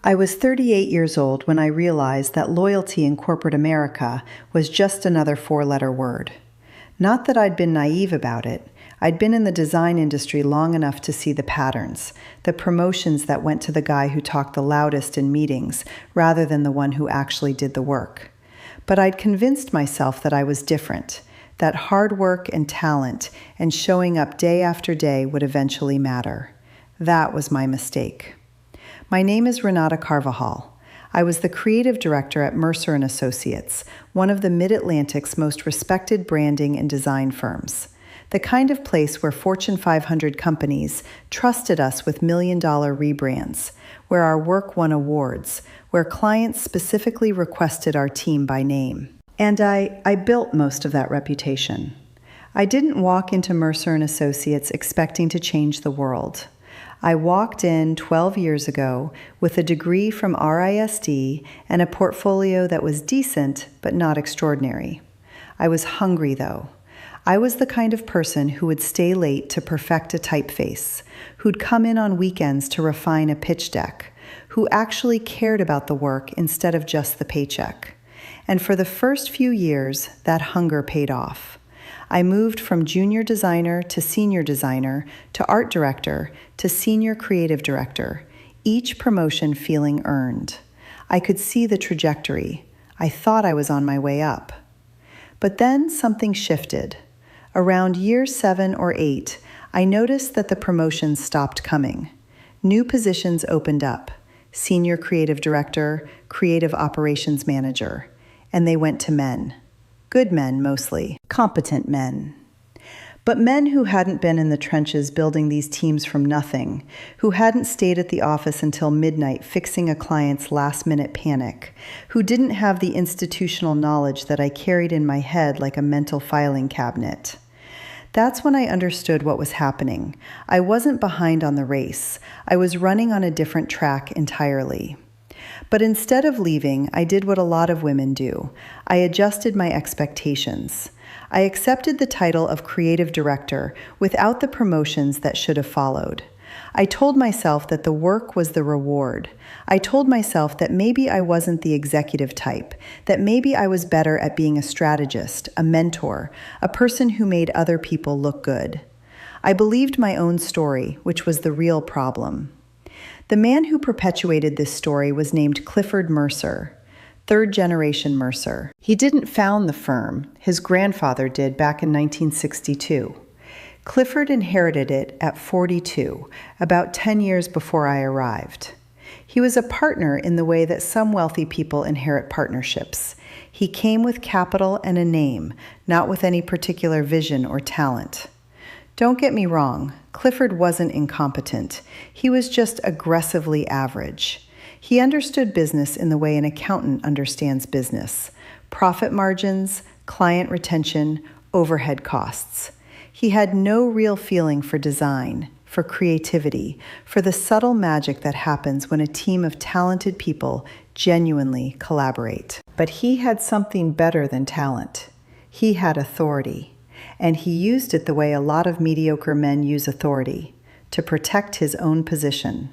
I was 38 years old when I realized that loyalty in corporate America was just another four-letter word. Not that I'd been naive about it. I'd been in the design industry long enough to see the patterns, the promotions that went to the guy who talked the loudest in meetings rather than the one who actually did the work. But I'd convinced myself that I was different, that hard work and talent and showing up day after day would eventually matter. That was my mistake. My name is Renata Carvajal. I was the creative director at Mercer & Associates, one of the Mid-Atlantic's most respected branding and design firms. The kind of place where Fortune 500 companies trusted us with million-dollar rebrands, where our work won awards, where clients specifically requested our team by name. And I built most of that reputation. I didn't walk into Mercer & Associates expecting to change the world. I walked in 12 years ago with a degree from RISD and a portfolio that was decent but not extraordinary. I was hungry, though. I was the kind of person who would stay late to perfect a typeface, who'd come in on weekends to refine a pitch deck, who actually cared about the work instead of just the paycheck. And for the first few years, that hunger paid off. I moved from junior designer to senior designer to art director to senior creative director, each promotion feeling earned. I could see the trajectory. I thought I was on my way up. But then something shifted. Around year 7 or 8, I noticed that the promotions stopped coming. New positions opened up: senior creative director, creative operations manager, and they went to men. Good men, mostly. Competent men. But men who hadn't been in the trenches building these teams from nothing, who hadn't stayed at the office until midnight fixing a client's last-minute panic, who didn't have the institutional knowledge that I carried in my head like a mental filing cabinet. That's when I understood what was happening. I wasn't behind on the race. I was running on a different track entirely. But instead of leaving, I did what a lot of women do. I adjusted my expectations. I accepted the title of creative director without the promotions that should have followed. I told myself that the work was the reward. I told myself that maybe I wasn't the executive type, that maybe I was better at being a strategist, a mentor, a person who made other people look good. I believed my own story, which was the real problem. The man who perpetuated this story was named Clifford Mercer, third-generation Mercer. He didn't found the firm. His grandfather did back in 1962. Clifford inherited it at 42, about 10 years before I arrived. He was a partner in the way that some wealthy people inherit partnerships. He came with capital and a name, not with any particular vision or talent. Don't get me wrong, Clifford wasn't incompetent. He was just aggressively average. He understood business in the way an accountant understands business: profit margins, client retention, overhead costs. He had no real feeling for design, for creativity, for the subtle magic that happens when a team of talented people genuinely collaborate. But he had something better than talent. He had authority, and he used it the way a lot of mediocre men use authority, to protect his own position.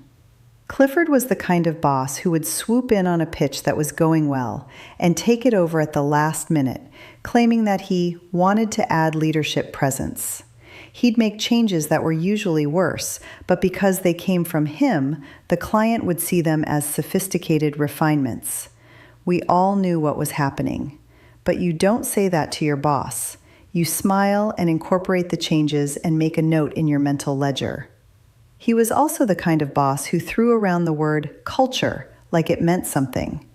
Clifford was the kind of boss who would swoop in on a pitch that was going well and take it over at the last minute, claiming that he wanted to add leadership presence. He'd make changes that were usually worse, but because they came from him, the client would see them as sophisticated refinements. We all knew what was happening. But you don't say that to your boss. You smile and incorporate the changes and make a note in your mental ledger. He was also the kind of boss who threw around the word culture like it meant something.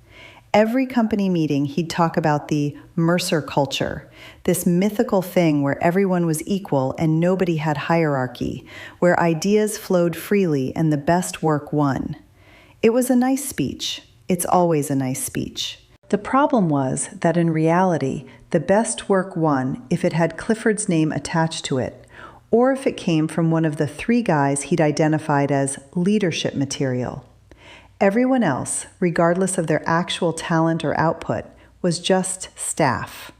Every company meeting, he'd talk about the Mercer culture, this mythical thing where everyone was equal and nobody had hierarchy, where ideas flowed freely and the best work won. It was a nice speech. It's always a nice speech. The problem was that in reality, the best work won if it had Clifford's name attached to it, or if it came from one of the 3 guys he'd identified as leadership material. Everyone else, regardless of their actual talent or output, was just staff.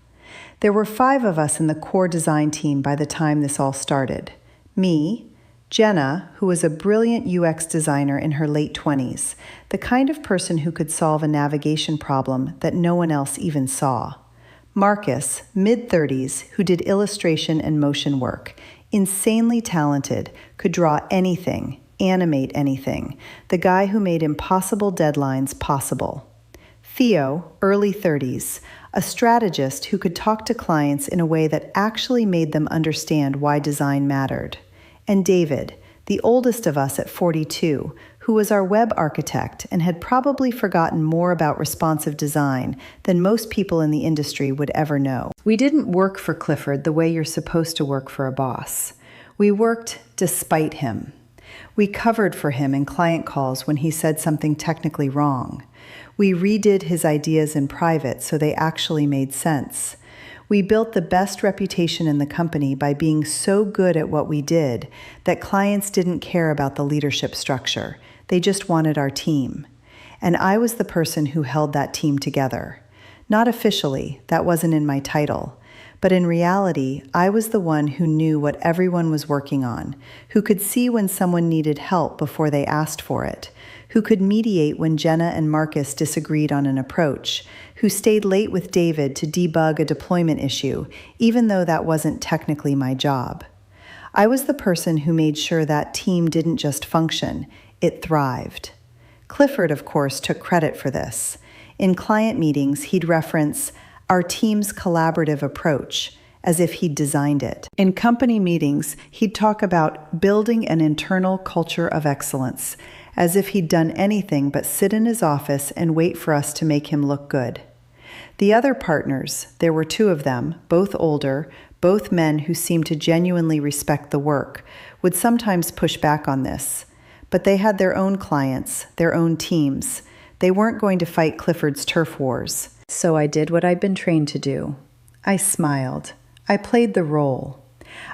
There were 5 of us in the core design team by the time this all started. Me, Jenna, who was a brilliant UX designer in her late 20s, the kind of person who could solve a navigation problem that no one else even saw. Marcus, mid-30s, who did illustration and motion work, insanely talented, could draw anything, animate anything, the guy who made impossible deadlines possible. Theo, early 30s, a strategist who could talk to clients in a way that actually made them understand why design mattered. And David, the oldest of us at 42, who was our web architect and had probably forgotten more about responsive design than most people in the industry would ever know. We didn't work for Clifford the way you're supposed to work for a boss. We worked despite him. We covered for him in client calls when he said something technically wrong. We redid his ideas in private so they actually made sense. We built the best reputation in the company by being so good at what we did that clients didn't care about the leadership structure. They just wanted our team. And I was the person who held that team together. Not officially, that wasn't in my title. But in reality, I was the one who knew what everyone was working on, who could see when someone needed help before they asked for it, who could mediate when Jenna and Marcus disagreed on an approach, who stayed late with David to debug a deployment issue, even though that wasn't technically my job. I was the person who made sure that team didn't just function, it thrived. Clifford, of course, took credit for this. In client meetings, he'd reference our team's collaborative approach, as if he'd designed it. In company meetings, he'd talk about building an internal culture of excellence, as if he'd done anything but sit in his office and wait for us to make him look good. The other partners, there were two of them, both older, both men who seemed to genuinely respect the work, would sometimes push back on this. But they had their own clients, their own teams. They weren't going to fight Clifford's turf wars. So I did what I'd been trained to do. I smiled. I played the role.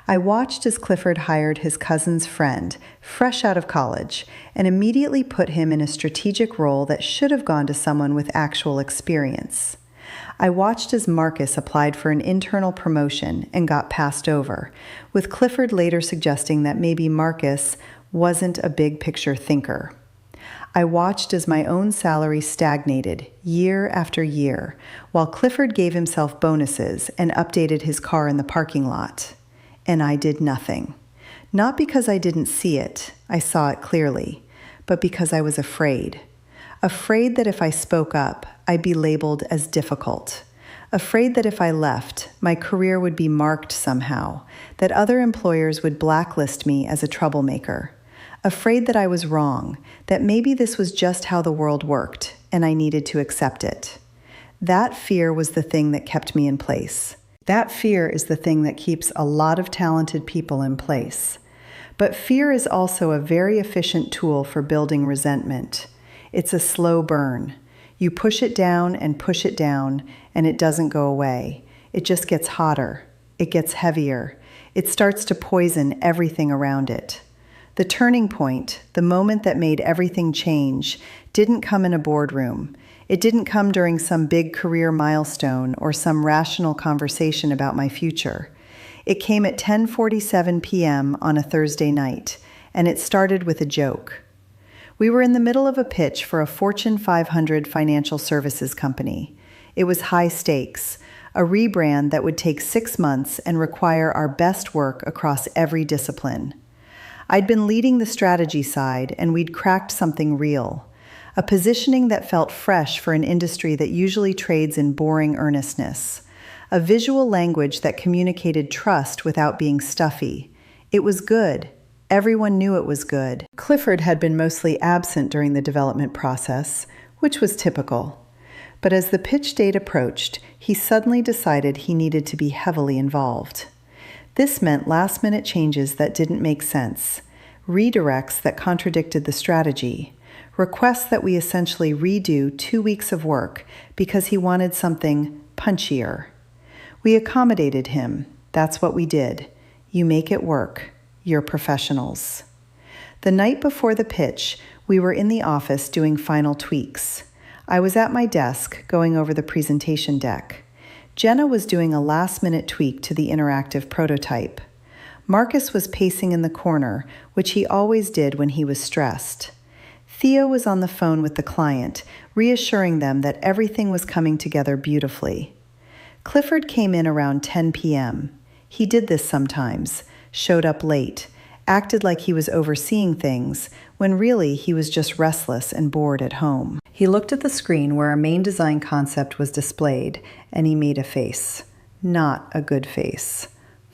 I watched as Clifford hired his cousin's friend, fresh out of college, and immediately put him in a strategic role that should have gone to someone with actual experience. I watched as Marcus applied for an internal promotion and got passed over, with Clifford later suggesting that maybe Marcus wasn't a big-picture thinker. I watched as my own salary stagnated year after year, while Clifford gave himself bonuses and updated his car in the parking lot. And I did nothing. Not because I didn't see it, I saw it clearly, but because I was afraid. Afraid that if I spoke up, I'd be labeled as difficult. Afraid that if I left, my career would be marked somehow, that other employers would blacklist me as a troublemaker. Afraid that I was wrong, that maybe this was just how the world worked, and I needed to accept it. That fear was the thing that kept me in place. That fear is the thing that keeps a lot of talented people in place. But fear is also a very efficient tool for building resentment. It's a slow burn. You push it down, and it doesn't go away. It just gets hotter. It gets heavier. It starts to poison everything around it. The turning point, the moment that made everything change, didn't come in a boardroom. It didn't come during some big career milestone or some rational conversation about my future. It came at 10:47 p.m. on a Thursday night, and it started with a joke. We were in the middle of a pitch for a Fortune 500 financial services company. It was high stakes, a rebrand that would take 6 months and require our best work across every discipline. I'd been leading the strategy side, and we'd cracked something real, a positioning that felt fresh for an industry that usually trades in boring earnestness, a visual language that communicated trust without being stuffy. It was good. Everyone knew it was good. Clifford had been mostly absent during the development process, which was typical. But as the pitch date approached, he suddenly decided he needed to be heavily involved. This meant last-minute changes that didn't make sense, redirects that contradicted the strategy, requests that we essentially redo 2 weeks of work because he wanted something punchier. We accommodated him. That's what we did. You make it work. You're professionals. The night before the pitch, we were in the office doing final tweaks. I was at my desk going over the presentation deck. Jenna was doing a last-minute tweak to the interactive prototype. Marcus was pacing in the corner, which he always did when he was stressed. Theo was on the phone with the client, reassuring them that everything was coming together beautifully. Clifford came in around 10 p.m. He did this sometimes, showed up late, acted like he was overseeing things, when really he was just restless and bored at home. He looked at the screen where our main design concept was displayed, and he made a face. Not a good face.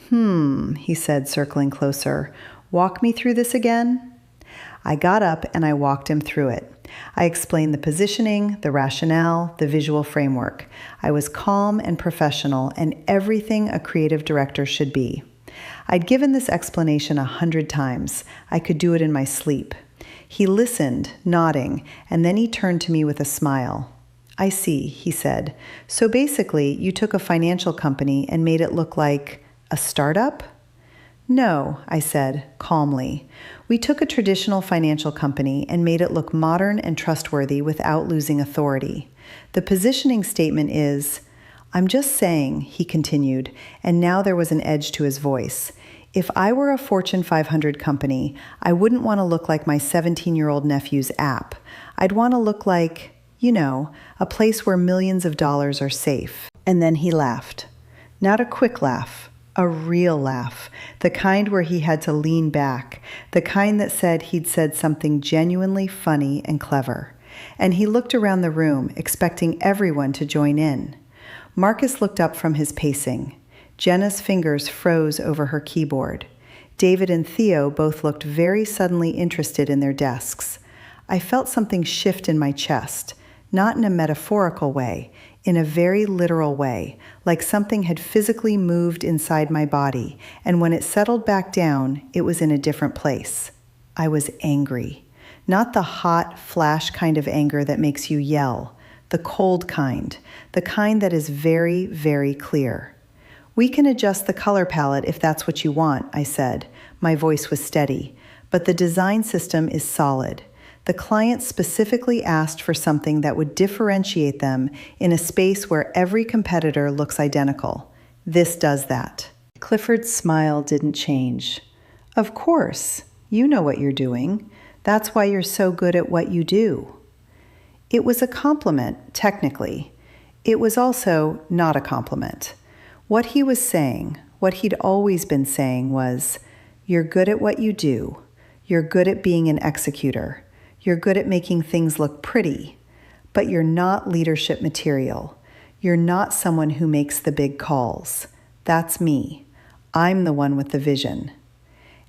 He said, circling closer. Walk me through this again? I got up and I walked him through it. I explained the positioning, the rationale, the visual framework. I was calm and professional and everything a creative director should be. I'd given this explanation 100 times. I could do it in my sleep. He listened, nodding, and then he turned to me with a smile. I see, he said. So basically, you took a financial company and made it look like a startup? No, I said, calmly. We took a traditional financial company and made it look modern and trustworthy without losing authority. The positioning statement is, I'm just saying, he continued, and now there was an edge to his voice. If I were a Fortune 500 company, I wouldn't want to look like my 17-year-old nephew's app. I'd want to look like, a place where millions of dollars are safe. And then he laughed. Not a quick laugh. A real laugh, the kind where he had to lean back, the kind that said he'd said something genuinely funny and clever. And he looked around the room, expecting everyone to join in. Marcus looked up from his pacing. Jenna's fingers froze over her keyboard. David and Theo both looked very suddenly interested in their desks. I felt something shift in my chest, not in a metaphorical way, in a very literal way, like something had physically moved inside my body, and when it settled back down, it was in a different place. I was angry. Not the hot, flash kind of anger that makes you yell, the cold kind, the kind that is very, very clear. We can adjust the color palette if that's what you want, I said. My voice was steady, but the design system is solid. The client specifically asked for something that would differentiate them in a space where every competitor looks identical. This does that. Clifford's smile didn't change. Of course, you know what you're doing. That's why you're so good at what you do. It was a compliment, technically. It was also not a compliment. What he was saying, what he'd always been saying was, you're good at what you do. You're good at being an executor. You're good at making things look pretty, but you're not leadership material. You're not someone who makes the big calls. That's me. I'm the one with the vision.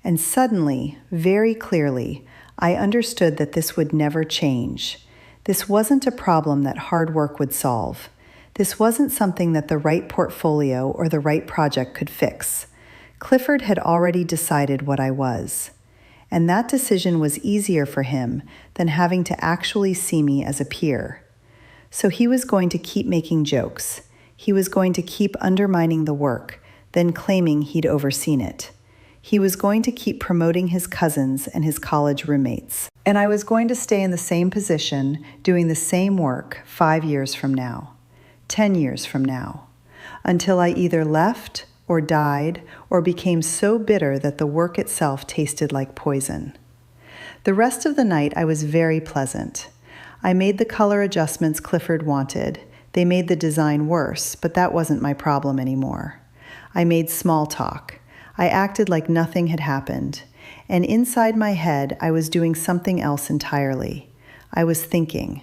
And suddenly, very clearly, I understood that this would never change. This wasn't a problem that hard work would solve. This wasn't something that the right portfolio or the right project could fix. Clifford had already decided what I was. And that decision was easier for him than having to actually see me as a peer. So he was going to keep making jokes. He was going to keep undermining the work, then claiming he'd overseen it. He was going to keep promoting his cousins and his college roommates. And I was going to stay in the same position, doing the same work 5 years from now, 10 years from now, until I either left or died, or became so bitter that the work itself tasted like poison. The rest of the night I was very pleasant. I made the color adjustments Clifford wanted. They made the design worse, but that wasn't my problem anymore. I made small talk. I acted like nothing had happened. And inside my head, I was doing something else entirely. I was thinking.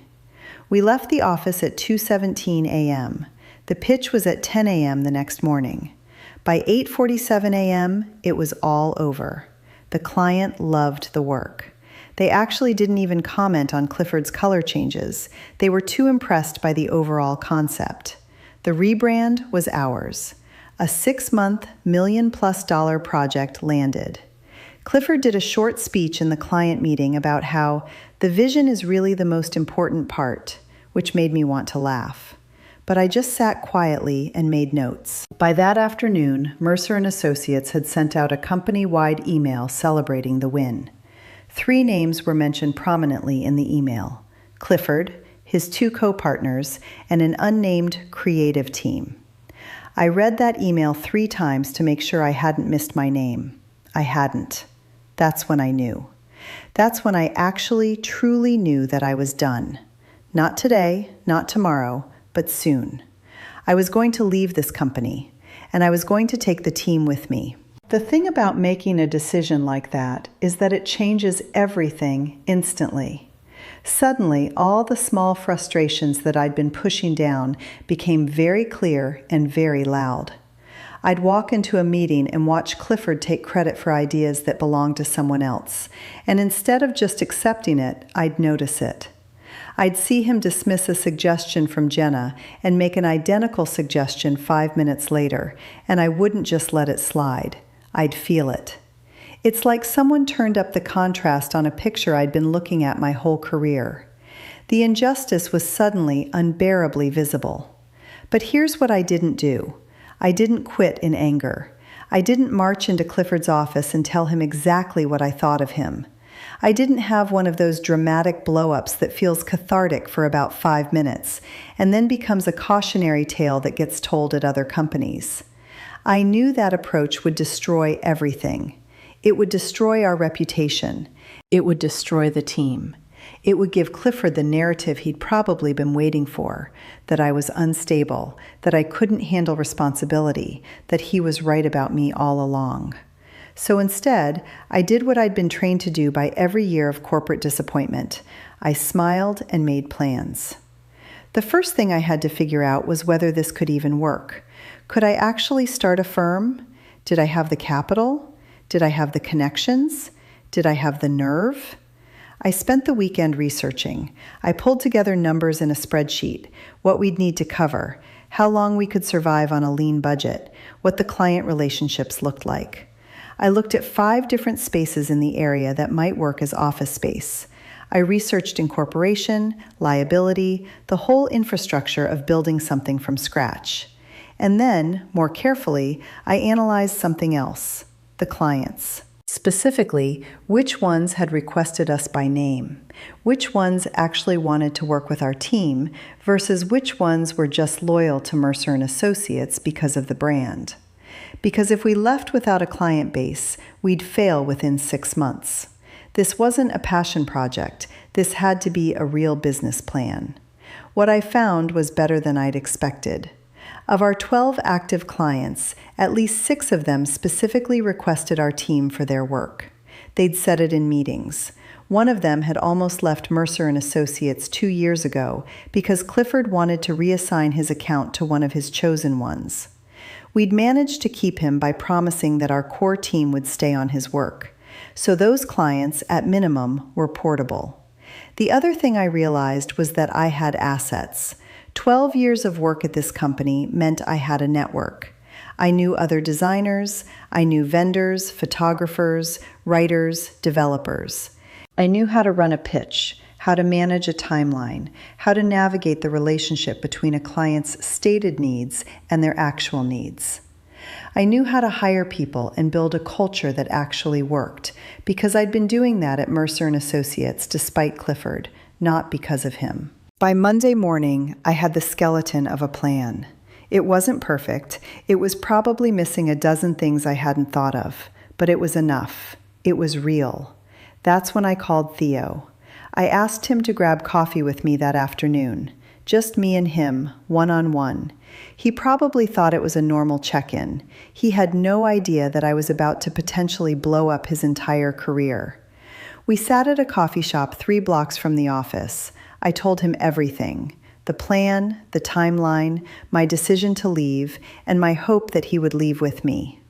We left the office at 2:17 a.m. The pitch was at 10 a.m. the next morning. By 8:47 a.m., it was all over. The client loved the work. They actually didn't even comment on Clifford's color changes. They were too impressed by the overall concept. The rebrand was ours. A 6-month, $1 million+ project landed. Clifford did a short speech in the client meeting about how the vision is really the most important part, which made me want to laugh. But I just sat quietly and made notes. By that afternoon, Mercer & Associates had sent out a company-wide email celebrating the win. 3 names were mentioned prominently in the email: Clifford, his 2 co-partners, and an unnamed creative team. I read that email 3 times to make sure I hadn't missed my name. I hadn't. That's when I knew. That's when I actually, truly knew that I was done. Not today, not tomorrow, but soon. I was going to leave this company, and I was going to take the team with me. The thing about making a decision like that is that it changes everything instantly. Suddenly, all the small frustrations that I'd been pushing down became very clear and very loud. I'd walk into a meeting and watch Clifford take credit for ideas that belonged to someone else, and instead of just accepting it, I'd notice it. I'd see him dismiss a suggestion from Jenna and make an identical suggestion 5 minutes later, and I wouldn't just let it slide. I'd feel it. It's like someone turned up the contrast on a picture I'd been looking at my whole career. The injustice was suddenly unbearably visible. But here's what I didn't do. I didn't quit in anger. I didn't march into Clifford's office and tell him exactly what I thought of him. I didn't have one of those dramatic blow-ups that feels cathartic for about 5 minutes and then becomes a cautionary tale that gets told at other companies. I knew that approach would destroy everything. It would destroy our reputation. It would destroy the team. It would give Clifford the narrative he'd probably been waiting for, that I was unstable, that I couldn't handle responsibility, that he was right about me all along. So instead, I did what I'd been trained to do by every year of corporate disappointment. I smiled and made plans. The first thing I had to figure out was whether this could even work. Could I actually start a firm? Did I have the capital? Did I have the connections? Did I have the nerve? I spent the weekend researching. I pulled together numbers in a spreadsheet, what we'd need to cover, how long we could survive on a lean budget, what the client relationships looked like. I looked at 5 different spaces in the area that might work as office space. I researched incorporation, liability, the whole infrastructure of building something from scratch. And then, more carefully, I analyzed something else, the clients. Specifically, which ones had requested us by name, which ones actually wanted to work with our team versus which ones were just loyal to Mercer & Associates because of the brand. Because if we left without a client base, we'd fail within 6 months. This wasn't a passion project. This had to be a real business plan. What I found was better than I'd expected. Of our 12 active clients, at least 6 of them specifically requested our team for their work. They'd said it in meetings. One of them had almost left Mercer & Associates 2 years ago because Clifford wanted to reassign his account to one of his chosen ones. We'd managed to keep him by promising that our core team would stay on his work. So those clients, at minimum, were portable. The other thing I realized was that I had assets. 12 years of work at this company meant I had a network. I knew other designers, I knew vendors, photographers, writers, developers. I knew how to run a pitch, how to manage a timeline, how to navigate the relationship between a client's stated needs and their actual needs. I knew how to hire people and build a culture that actually worked, because I'd been doing that at Mercer & Associates despite Clifford, not because of him. By Monday morning, I had the skeleton of a plan. It wasn't perfect. It was probably missing a dozen things I hadn't thought of, but it was enough. It was real. That's when I called Theo. I asked him to grab coffee with me that afternoon. Just me and him, one-on-one. He probably thought it was a normal check-in. He had no idea that I was about to potentially blow up his entire career. We sat at a coffee shop 3 blocks from the office. I told him everything, the plan, the timeline, my decision to leave, and my hope that he would leave with me.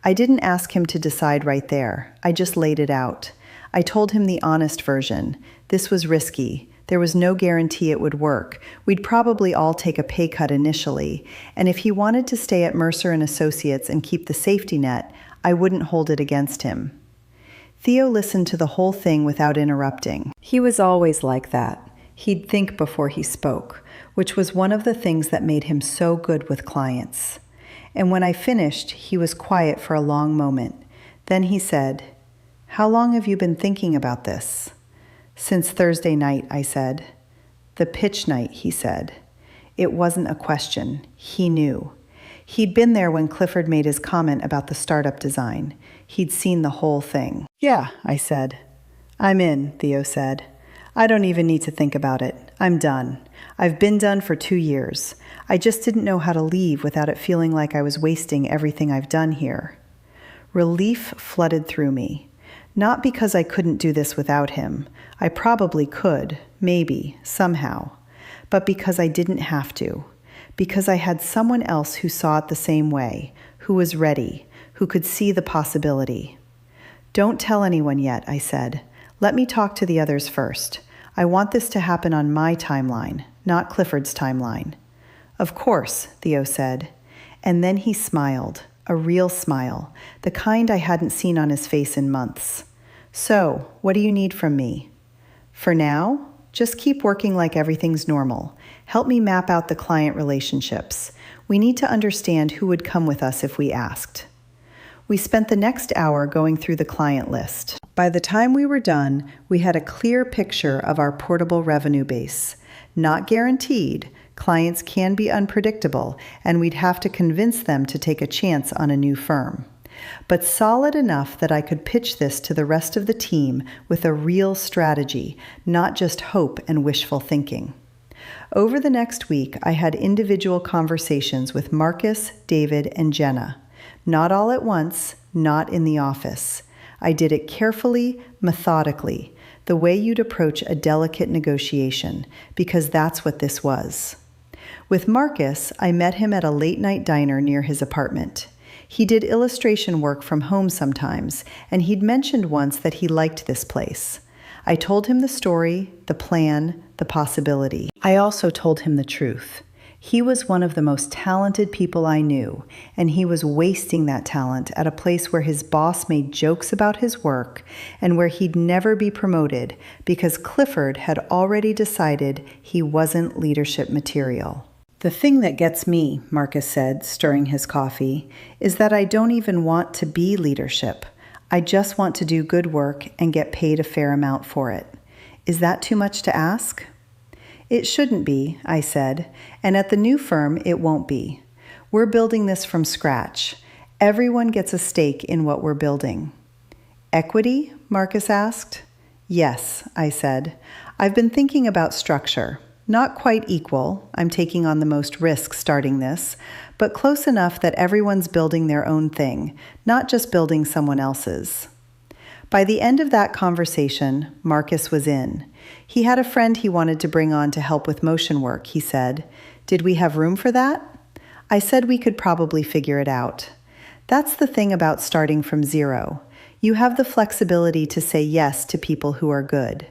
I didn't ask him to decide right there. I just laid it out. I told him the honest version. This was risky. There was no guarantee it would work. We'd probably all take a pay cut initially, and if he wanted to stay at Mercer & Associates and keep the safety net, I wouldn't hold it against him. Theo listened to the whole thing without interrupting. He was always like that. He'd think before he spoke, which was one of the things that made him so good with clients. And when I finished, he was quiet for a long moment. Then he said, "How long have you been thinking about this?" "Since Thursday night," I said. "The pitch night," he said. It wasn't a question. He knew. He'd been there when Clifford made his comment about the startup design. He'd seen the whole thing. "Yeah," I said. "I'm in," Theo said. "I don't even need to think about it. I'm done. I've been done for 2 years. I just didn't know how to leave without it feeling like I was wasting everything I've done here." Relief flooded through me. Not because I couldn't do this without him. I probably could, maybe, somehow. But because I didn't have to. Because I had someone else who saw it the same way, who was ready, who could see the possibility. "Don't tell anyone yet," I said. "Let me talk to the others first. I want this to happen on my timeline, not Clifford's timeline." "Of course," Theo said. And then he smiled, a real smile, the kind I hadn't seen on his face in months. "So, what do you need from me?" "For now, just keep working like everything's normal. Help me map out the client relationships. We need to understand who would come with us if we asked." We spent the next hour going through the client list. By the time we were done, we had a clear picture of our portable revenue base. Not guaranteed. Clients can be unpredictable, and we'd have to convince them to take a chance on a new firm. But solid enough that I could pitch this to the rest of the team with a real strategy, not just hope and wishful thinking. Over the next week, I had individual conversations with Marcus, David, and Jenna. Not all at once, not in the office. I did it carefully, methodically, the way you'd approach a delicate negotiation, because that's what this was. With Marcus, I met him at a late-night diner near his apartment. He did illustration work from home sometimes, and he'd mentioned once that he liked this place. I told him the story, the plan, the possibility. I also told him the truth. He was one of the most talented people I knew, and he was wasting that talent at a place where his boss made jokes about his work and where he'd never be promoted because Clifford had already decided he wasn't leadership material. "The thing that gets me," Marcus said, stirring his coffee, "is that I don't even want to be leadership. I just want to do good work and get paid a fair amount for it. Is that too much to ask?" "It shouldn't be," I said, "and at the new firm, it won't be. We're building this from scratch. Everyone gets a stake in what we're building." "Equity?" Marcus asked. "Yes," I said. "I've been thinking about structure. Not quite equal, I'm taking on the most risk starting this, but close enough that everyone's building their own thing, not just building someone else's." By the end of that conversation, Marcus was in. He had a friend he wanted to bring on to help with motion work, he said. Did we have room for that? I said we could probably figure it out. That's the thing about starting from zero. You have the flexibility to say yes to people who are good.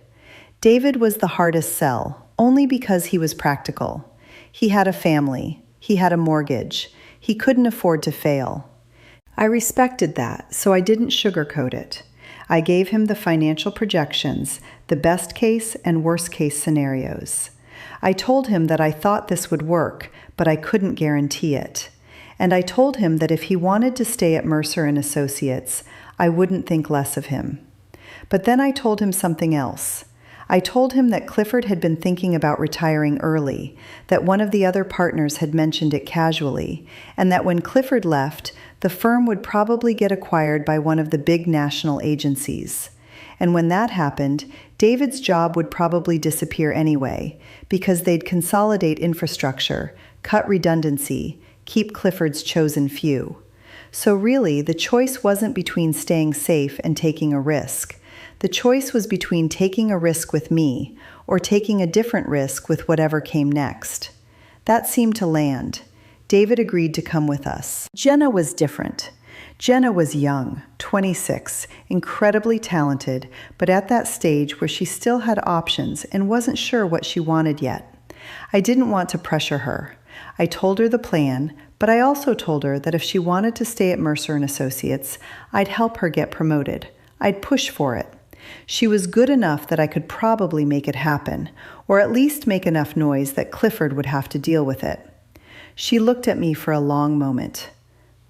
David was the hardest sell, only because he was practical. He had a family. He had a mortgage. He couldn't afford to fail. I respected that, so I didn't sugarcoat it. I gave him the financial projections, the best case and worst case scenarios. I told him that I thought this would work, but I couldn't guarantee it. And I told him that if he wanted to stay at Mercer and Associates, I wouldn't think less of him. But then I told him something else. I told him that Clifford had been thinking about retiring early, that one of the other partners had mentioned it casually, and that when Clifford left, the firm would probably get acquired by one of the big national agencies. And when that happened, David's job would probably disappear anyway, because they'd consolidate infrastructure, cut redundancy, keep Clifford's chosen few. So really, the choice wasn't between staying safe and taking a risk. The choice was between taking a risk with me or taking a different risk with whatever came next. That seemed to land. David agreed to come with us. Jenna was different. Jenna was young, 26, incredibly talented, but at that stage where she still had options and wasn't sure what she wanted yet. I didn't want to pressure her. I told her the plan, but I also told her that if she wanted to stay at Mercer and Associates, I'd help her get promoted. I'd push for it. She was good enough that I could probably make it happen, or at least make enough noise that Clifford would have to deal with it. She looked at me for a long moment.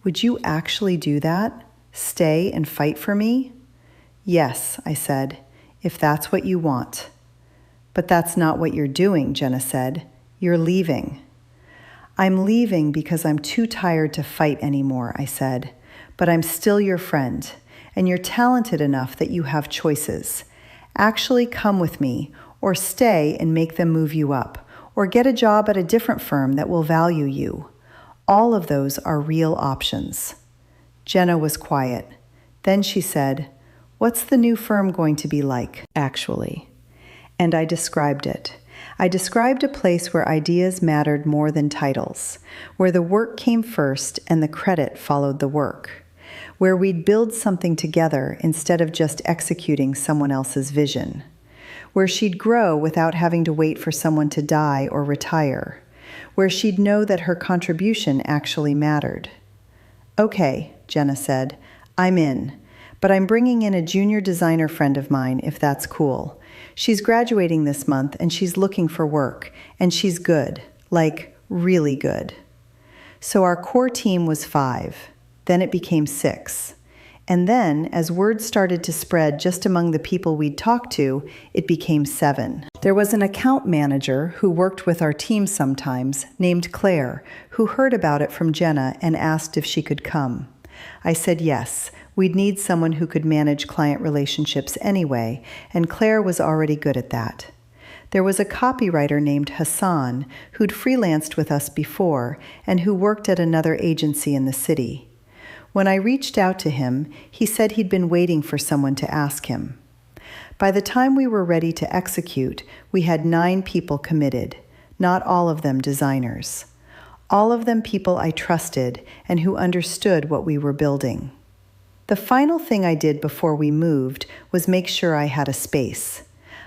"Would you actually do that? Stay and fight for me?" "Yes," I said, "if that's what you want." "But that's not what you're doing," Jenna said. "You're leaving." I'm leaving because I'm too tired to fight anymore, I said. But I'm still your friend, and you're talented enough that you have choices. Actually come with me, or stay and make them move you up, or get a job at a different firm that will value you. All of those are real options. Jenna was quiet. Then she said, "What's the new firm going to be like, actually?" And I described it. I described a place where ideas mattered more than titles, where the work came first and the credit followed the work, where we'd build something together instead of just executing someone else's vision, where she'd grow without having to wait for someone to die or retire, where she'd know that her contribution actually mattered. "Okay," Jenna said, "I'm in, but I'm bringing in a junior designer friend of mine if that's cool. She's graduating this month and she's looking for work, and she's good, like really good." So our core team was 5. Then it became 6. And then, as word started to spread just among the people we'd talked to, it became 7. There was an account manager who worked with our team sometimes, named Claire, who heard about it from Jenna and asked if she could come. I said yes. We'd need someone who could manage client relationships anyway, and Claire was already good at that. There was a copywriter named Hassan who'd freelanced with us before and who worked at another agency in the city. When I reached out to him, he said he'd been waiting for someone to ask him. By the time we were ready to execute, we had 9 people committed, not all of them designers. All of them people I trusted and who understood what we were building. The final thing I did before we moved was make sure I had a space.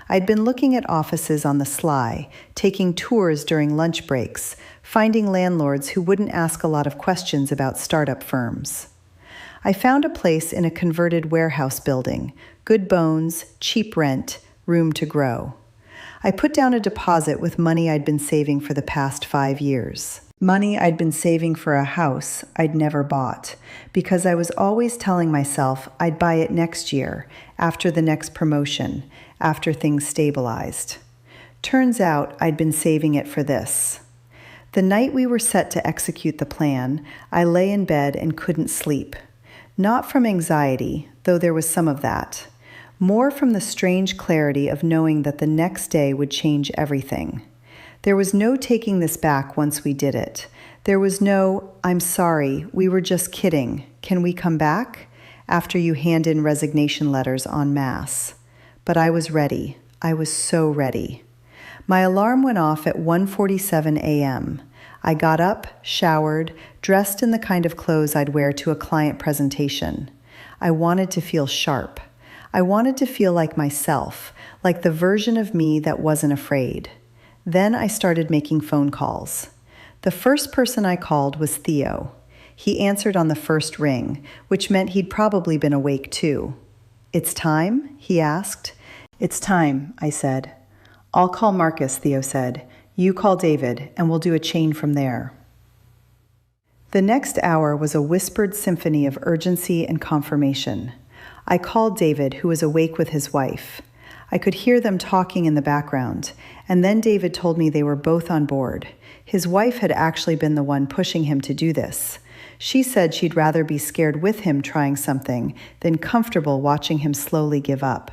I'd been looking at offices on the sly, taking tours during lunch breaks, finding landlords who wouldn't ask a lot of questions about startup firms. I found a place in a converted warehouse building, good bones, cheap rent, room to grow. I put down a deposit with money I'd been saving for the past 5 years. Money I'd been saving for a house I'd never bought, because I was always telling myself I'd buy it next year, after the next promotion, after things stabilized. Turns out I'd been saving it for this. The night we were set to execute the plan, I lay in bed and couldn't sleep. Not from anxiety, though there was some of that. More from the strange clarity of knowing that the next day would change everything. There was no taking this back once we did it. There was no, "I'm sorry, we were just kidding. Can we come back?" after you hand in resignation letters en masse. But I was ready. I was so ready. My alarm went off at 1:47 a.m. I got up, showered, dressed in the kind of clothes I'd wear to a client presentation. I wanted to feel sharp. I wanted to feel like myself, like the version of me that wasn't afraid. Then I started making phone calls. The first person I called was Theo. He answered on the first ring, which meant he'd probably been awake too. "It's time?" he asked. "It's time," I said. "I'll call Marcus," Theo said. "You call David, and we'll do a chain from there." The next hour was a whispered symphony of urgency and confirmation. I called David, who was awake with his wife. I could hear them talking in the background, and then David told me they were both on board. His wife had actually been the one pushing him to do this. She said she'd rather be scared with him trying something than comfortable watching him slowly give up.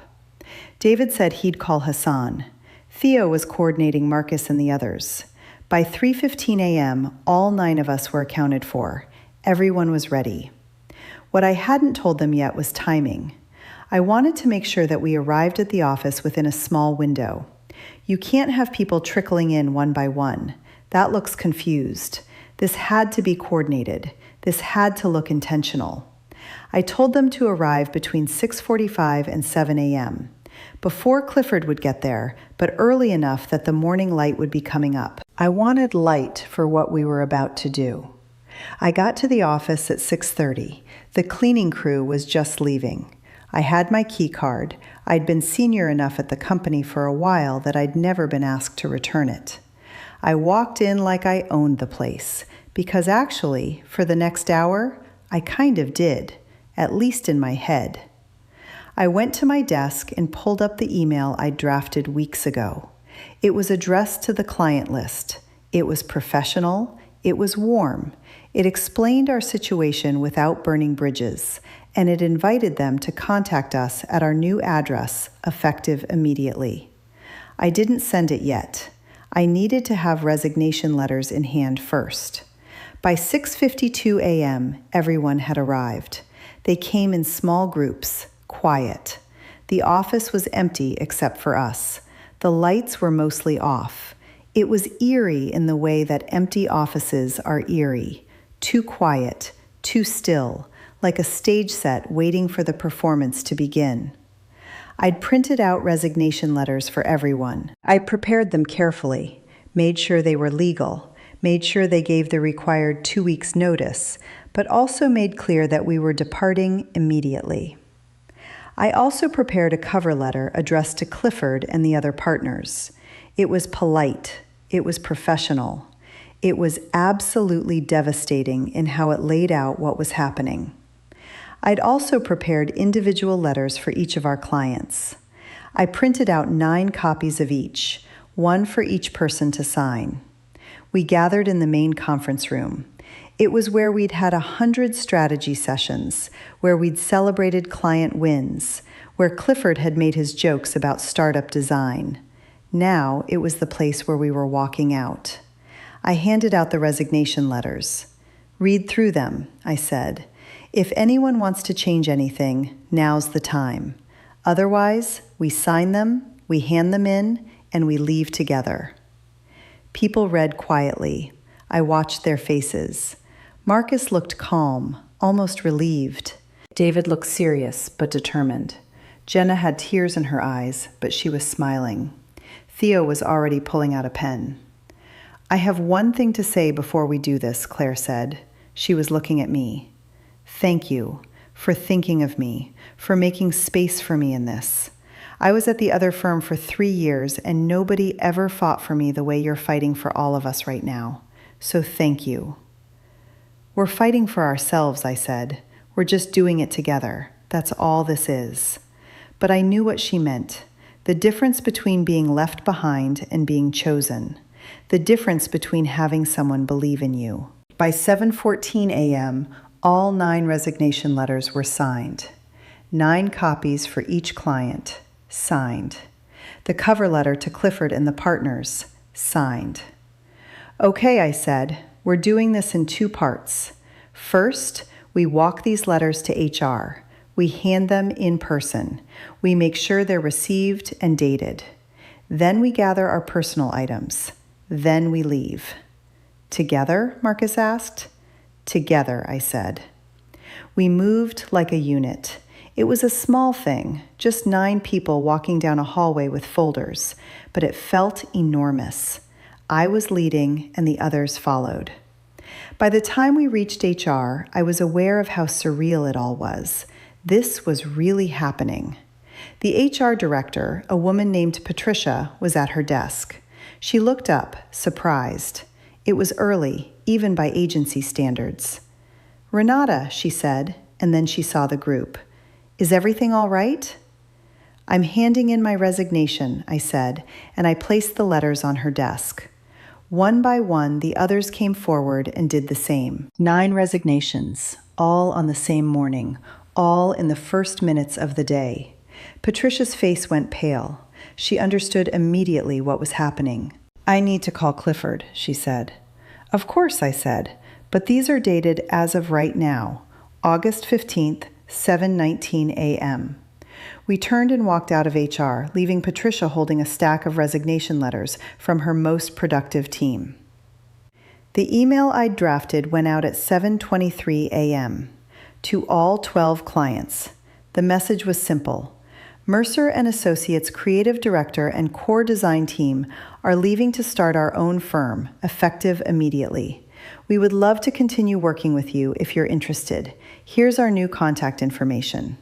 David said he'd call Hassan. Theo was coordinating Marcus and the others. By 3:15 a.m., all 9 of us were accounted for. Everyone was ready. What I hadn't told them yet was timing. I wanted to make sure that we arrived at the office within a small window. You can't have people trickling in one by one. That looks confused. This had to be coordinated. This had to look intentional. I told them to arrive between 6:45 and 7 a.m. Before Clifford would get there, but early enough that the morning light would be coming up. I wanted light for what we were about to do. I got to the office at 6:30. The cleaning crew was just leaving. I had my key card. I'd been senior enough at the company for a while that I'd never been asked to return it. I walked in like I owned the place, because actually, for the next hour, I kind of did, at least in my head. I went to my desk and pulled up the email I'd drafted weeks ago. It was addressed to the client list. It was professional. It was warm. It explained our situation without burning bridges, and it invited them to contact us at our new address, effective immediately. I didn't send it yet. I needed to have resignation letters in hand first. By 6:52 a.m., everyone had arrived. They came in small groups, quiet. The office was empty except for us. The lights were mostly off. It was eerie in the way that empty offices are eerie. Too quiet, too still, like a stage set waiting for the performance to begin. I'd printed out resignation letters for everyone. I prepared them carefully, made sure they were legal, made sure they gave the required 2 weeks' notice, but also made clear that we were departing immediately. I also prepared a cover letter addressed to Clifford and the other partners. It was polite. It was professional. It was absolutely devastating in how it laid out what was happening. I'd also prepared individual letters for each of our clients. I printed out 9 copies of each, one for each person to sign. We gathered in the main conference room. It was where we'd had 100 strategy sessions, where we'd celebrated client wins, where Clifford had made his jokes about startup design. Now it was the place where we were walking out. I handed out the resignation letters. "Read through them," I said. "If anyone wants to change anything, now's the time. Otherwise, we sign them, we hand them in, and we leave together." People read quietly. I watched their faces. Marcus looked calm, almost relieved. David looked serious, but determined. Jenna had tears in her eyes, but she was smiling. Theo was already pulling out a pen. "I have one thing to say before we do this," Claire said. She was looking at me. "Thank you for thinking of me, for making space for me in this. I was at the other firm for 3 years, and nobody ever fought for me the way you're fighting for all of us right now. So thank you." "We're fighting for ourselves," I said. "We're just doing it together. That's all this is." But I knew what she meant. The difference between being left behind and being chosen. The difference between having someone believe in you. By 7:14 a.m., all 9 resignation letters were signed. 9 copies for each client, signed. The cover letter to Clifford and the partners, signed. "Okay," I said, "we're doing this in 2 parts. First, we walk these letters to HR. We hand them in person. We make sure they're received and dated. Then we gather our personal items. Then we leave." "Together?" Marcus asked. "Together," I said. We moved like a unit. It was a small thing, just 9 people walking down a hallway with folders, but it felt enormous. I was leading and the others followed. By the time we reached HR, I was aware of how surreal it all was. This was really happening. The HR director, a woman named Patricia, was at her desk. She looked up, surprised. It was early, even by agency standards. "Renata," she said, and then she saw the group. "Is everything all right?" "I'm handing in my resignation," I said, and I placed the letters on her desk. One by one, the others came forward and did the same. 9 resignations, all on the same morning, all in the first minutes of the day. Patricia's face went pale. She understood immediately what was happening. "I need to call Clifford," she said. "Of course," I said, "but these are dated as of right now, August 15th, 7:19 a.m. We turned and walked out of HR, leaving Patricia holding a stack of resignation letters from her most productive team. The email I'd drafted went out at 7:23 a.m. to all 12 clients. The message was simple. Mercer & Associates creative director and core design team are leaving to start our own firm, effective immediately. We would love to continue working with you if you're interested. Here's our new contact information.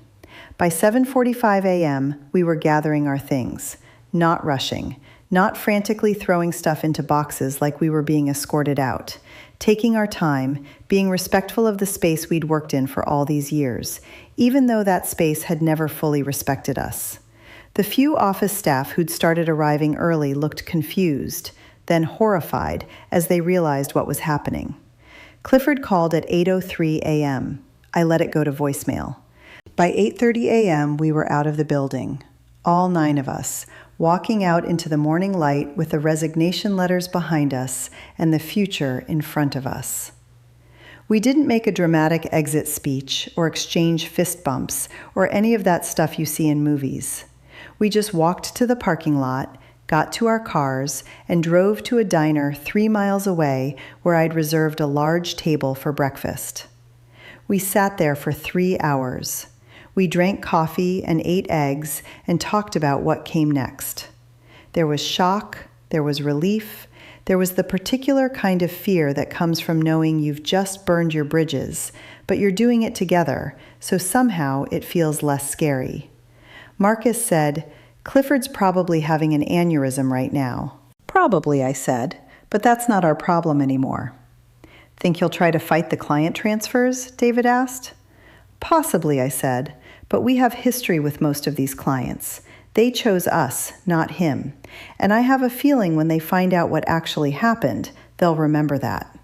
By 7:45 a.m., we were gathering our things, not rushing, not frantically throwing stuff into boxes like we were being escorted out, taking our time, being respectful of the space we'd worked in for all these years, even though that space had never fully respected us. The few office staff who'd started arriving early looked confused, then horrified as they realized what was happening. Clifford called at 8:03 a.m. I let it go to voicemail. By 8:30 a.m., we were out of the building, all 9 of us, walking out into the morning light with the resignation letters behind us and the future in front of us. We didn't make a dramatic exit speech or exchange fist bumps or any of that stuff you see in movies. We just walked to the parking lot, got to our cars, and drove to a diner 3 miles away where I'd reserved a large table for breakfast. We sat there for 3 hours. We drank coffee and ate eggs and talked about what came next. There was shock, there was relief, there was the particular kind of fear that comes from knowing you've just burned your bridges, but you're doing it together, so somehow it feels less scary. Marcus said, "Clifford's probably having an aneurysm right now." "Probably," I said, "but that's not our problem anymore." "Think he'll try to fight the client transfers?" David asked. "Possibly," I said, "but we have history with most of these clients. They chose us, not him. And I have a feeling when they find out what actually happened, they'll remember that."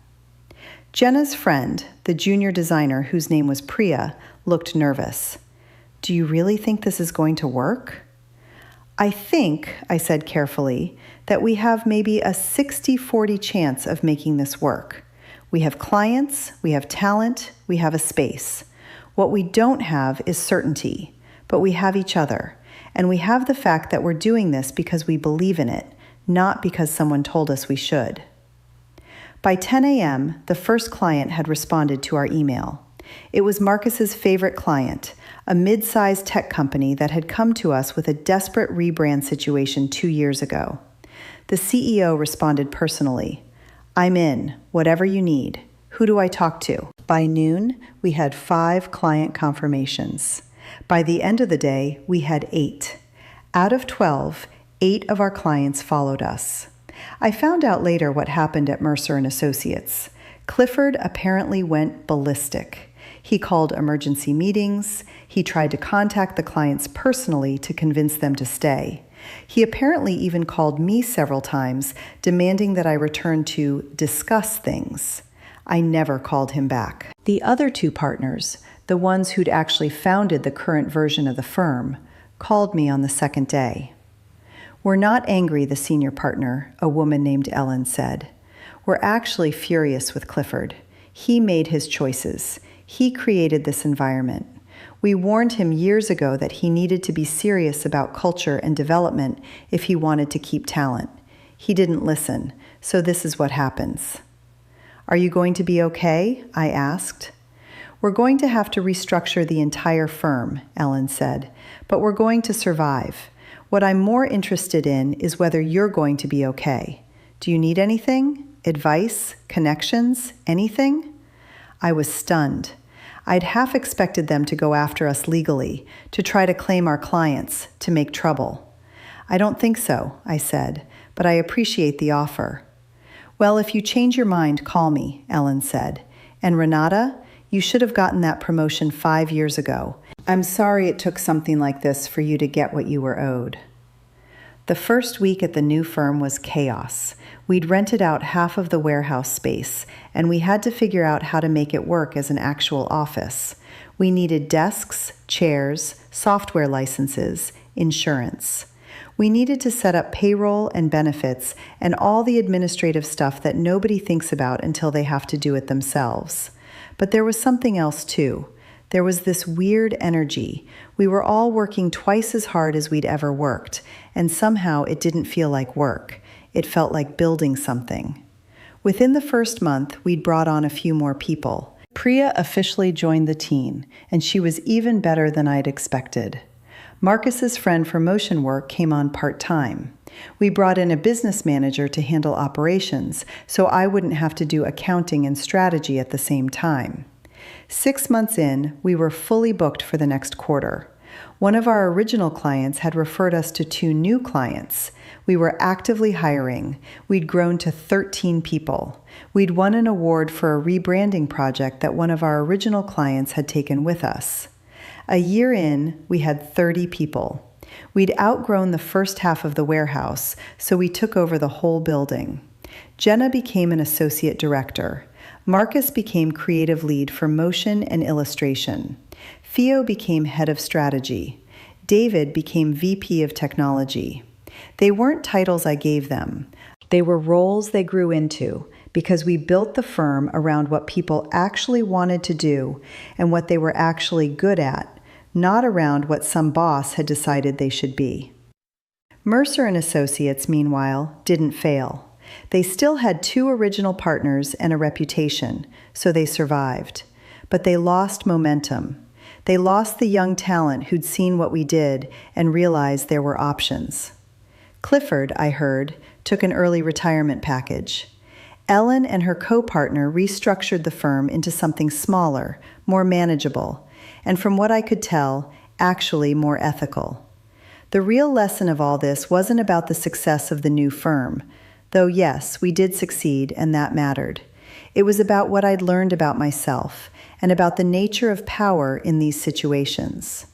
Jenna's friend, the junior designer whose name was Priya, looked nervous. "Do you really think this is going to work?" "I think," I said carefully, "that we have maybe a 60-40 chance of making this work. We have clients, we have talent, we have a space. What we don't have is certainty, but we have each other. And we have the fact that we're doing this because we believe in it, not because someone told us we should." By 10 a.m., the first client had responded to our email. It was Marcus's favorite client, a mid-sized tech company that had come to us with a desperate rebrand situation 2 years ago. The CEO responded personally, "I'm in, whatever you need. Who do I talk to?" By noon, we had 5 client confirmations. By the end of the day, we had 8. Out of 12, 8 of our clients followed us. I found out later what happened at Mercer & Associates. Clifford apparently went ballistic. He called emergency meetings. He tried to contact the clients personally to convince them to stay. He apparently even called me several times, demanding that I return to discuss things. I never called him back. The other 2 partners, the ones who'd actually founded the current version of the firm, called me on the second day. "We're not angry," the senior partner, a woman named Ellen, said. "We're actually furious with Clifford. He made his choices. He created this environment. We warned him years ago that he needed to be serious about culture and development if he wanted to keep talent. He didn't listen, so this is what happens." "Are you going to be okay?" I asked. "We're going to have to restructure the entire firm," Ellen said, "but we're going to survive. What I'm more interested in is whether you're going to be okay. Do you need anything? Advice? Connections? Anything?" I was stunned. I'd half expected them to go after us legally, to try to claim our clients, to make trouble. "I don't think so," I said, "but I appreciate the offer." "Well, if you change your mind, call me," Ellen said. "And Renata, you should have gotten that promotion 5 years ago. I'm sorry it took something like this for you to get what you were owed." The first week at the new firm was chaos. We'd rented out half of the warehouse space, and we had to figure out how to make it work as an actual office. We needed desks, chairs, software licenses, insurance. We needed to set up payroll and benefits and all the administrative stuff that nobody thinks about until they have to do it themselves. But there was something else too. There was this weird energy. We were all working twice as hard as we'd ever worked, and somehow it didn't feel like work. It felt like building something. Within the first month, we'd brought on a few more people. Priya officially joined the team, and she was even better than I'd expected. Marcus's friend for motion work came on part-time. We brought in a business manager to handle operations, so I wouldn't have to do accounting and strategy at the same time. 6 months in, we were fully booked for the next quarter. One of our original clients had referred us to 2 new clients. We were actively hiring. We'd grown to 13 people. We'd won an award for a rebranding project that one of our original clients had taken with us. A year in, we had 30 people. We'd outgrown the first half of the warehouse, so we took over the whole building. Jenna became an associate director. Marcus became creative lead for motion and illustration. Theo became head of strategy. David became VP of technology. They weren't titles I gave them. They were roles they grew into because we built the firm around what people actually wanted to do and what they were actually good at, not around what some boss had decided they should be. Mercer and Associates, meanwhile, didn't fail. They still had 2 original partners and a reputation, so they survived. But they lost momentum. They lost the young talent who'd seen what we did and realized there were options. Clifford, I heard, took an early retirement package. Ellen and her co-partner restructured the firm into something smaller, more manageable, and from what I could tell, actually more ethical. The real lesson of all this wasn't about the success of the new firm, though yes, we did succeed and that mattered. It was about what I'd learned about myself and about the nature of power in these situations.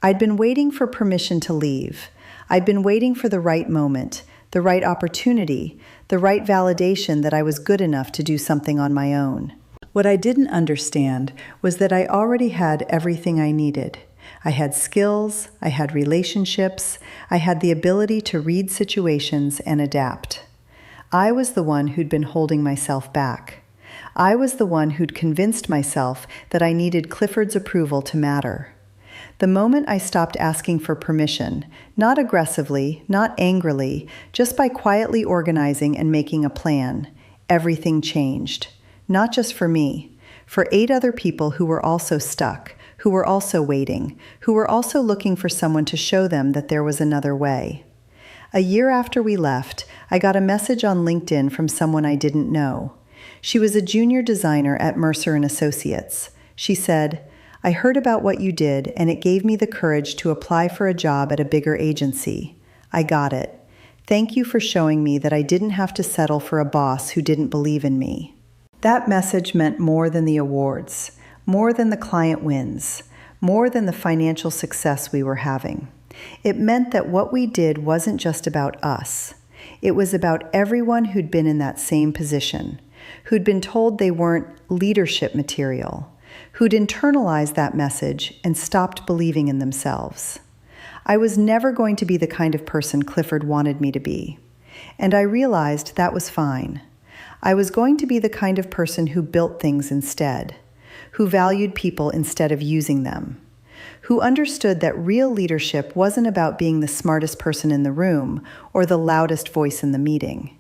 I'd been waiting for permission to leave. I'd been waiting for the right moment, the right opportunity, the right validation that I was good enough to do something on my own. What I didn't understand was that I already had everything I needed. I had skills, I had relationships, I had the ability to read situations and adapt. I was the one who'd been holding myself back. I was the one who'd convinced myself that I needed Clifford's approval to matter. The moment I stopped asking for permission, not aggressively, not angrily, just by quietly organizing and making a plan, everything changed. Not just for me, for 8 other people who were also stuck, who were also waiting, who were also looking for someone to show them that there was another way. A year after we left, I got a message on LinkedIn from someone I didn't know. She was a junior designer at Mercer and Associates. She said, "I heard about what you did, and it gave me the courage to apply for a job at a bigger agency. I got it. Thank you for showing me that I didn't have to settle for a boss who didn't believe in me." That message meant more than the awards, more than the client wins, more than the financial success we were having. It meant that what we did wasn't just about us. It was about everyone who'd been in that same position, who'd been told they weren't leadership material, who'd internalized that message and stopped believing in themselves. I was never going to be the kind of person Clifford wanted me to be, and I realized that was fine. I was going to be the kind of person who built things instead, who valued people instead of using them, who understood that real leadership wasn't about being the smartest person in the room or the loudest voice in the meeting.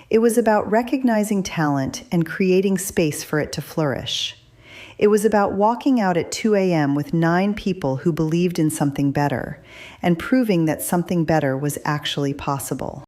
It was about recognizing talent and creating space for it to flourish. It was about walking out at 2 a.m. with 9 people who believed in something better and proving that something better was actually possible.